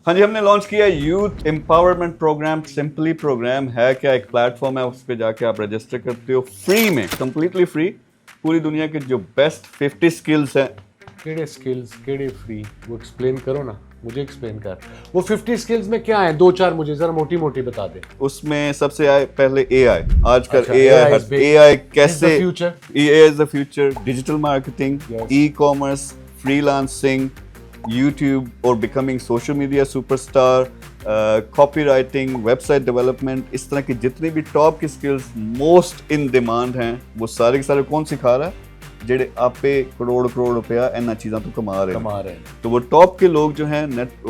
हाँ जी, हमने लॉन्च किया youth empowerment program. Simply program है क्या, एक प्लेटफॉर्म है, उस पर जाके आप रजिस्टर करते हो फ्री में, कंप्लीटली फ्री। पूरी दुनिया के जो बेस्ट 50 स्किल्स हैं। केड़े स्किल्स केड़े फ्री, वो एक्सप्लेन करो ना, मुझे एक्सप्लेन कर। वो 50 स्किल्स में क्या है, दो चार मुझे जरा मोटी मोटी बता दे। उसमें सबसे आए पहले एआई। आजकल अच्छा, एआई कैसे, future, AI is the future. Digital marketing, Yes. E commerce, freelancing, YouTube और becoming social media superstar, copy writing, website development, इस तरह की जितनी भी टॉप की स्किल्स मोस्ट इन डिमांड हैं, वो सारे के सारे कौन सिखा रहा है? जेडे आपे करोड़ करोड़ रुपया इन्ना चीज़ां तो कमा रहे हैं। तो वो टॉप के लोग जो हैं नेट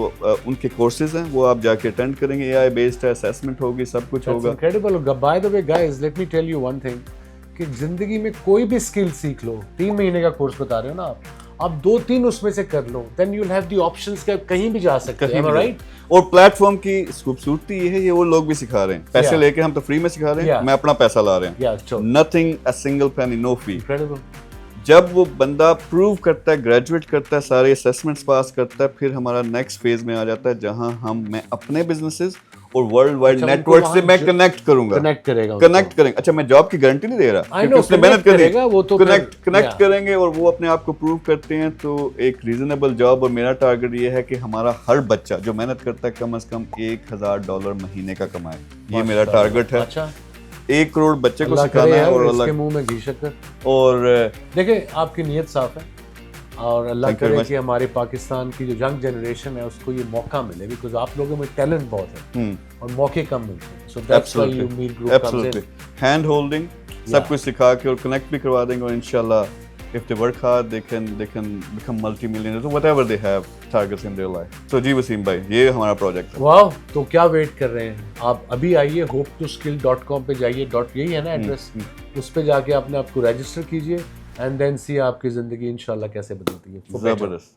उनके कोर्सेज हैं, वो आप जाके अटेंड करेंगे। एआई बेस्ड है, असेसमेंट होगी, सब कुछ होगा। Incredible. By the way guys, let me tell you one thing, कि जिंदगी में कोई भी स्किल सीख लो, 3 महीने का कोर्स बता रहे हो ना आप 2-3 उसमें से कर लो, then you will have the options कि कहीं भी जा सकते हैं, राइट? और प्लेटफॉर्म की खूबसूरती ये है, ये वो लोग भी सिखा रहे हैं। पैसे लेके हम तो फ्री में सिखा रहे हैं, मैं अपना पैसा ला रहे हैं। Nothing, a single penny, no fee. Incredible. जब वो बंदा प्रूव करता है, ग्रेजुएट करता है, सारे असेसमेंट्स पास करता है, फिर हमारा नेक्स्ट फेज में आ जाता है, जहां मैं अपने बिजनेसेस और वर्ल्ड वाइड नेटवर्क से मैं कनेक्ट करूंगा, कनेक्ट करेंगे। अच्छा, मैं जॉब की गारंटी नहीं दे रहा, क्योंकि उसने मेहनत करी, वो तो कनेक्ट करेंगे और वो अपने आप को प्रूव करते हैं। तो एक रीजनेबल जॉब। और मेरा टारगेट ये है कि हमारा हर बच्चा जो मेहनत करता है कम से कम $1000 महीने का कमाए। ये मेरा टारगेट है। अच्छा, 1 करोड़ बच्चे को सिखाना है। और अल्लाह के मुंह में घी शक्कर। और देखिए, आपकी नीयत साफ है और अल्लाह करे कि हमारे पाकिस्तान की जो यंग जनरेशन है उसको ये मौका मिले, बिकॉज आप लोगों में टैलेंट बहुत है और मौके कम मिलते हैं। So that's why you meet group comes in. Hand holding सब कुछ सिखा के और कनेक्ट भी करवा देंगे। और इंशाल्लाह if they work hard they can become multi-millionaires or whatever they have targets in their life. So जी वसीम भाई, ये हमारा प्रोजेक्ट है। वाह, तो क्या वेट कर रहे हैं आप? अभी आइए, hope2skill.com पे जाइए, यही है ना एड्रेस, उस पे जाके अपने आप को रजिस्टर कीजिए एंड देन सी आपकी जिंदगी इंशाल्लाह कैसे बदलती है। जबरदस्त।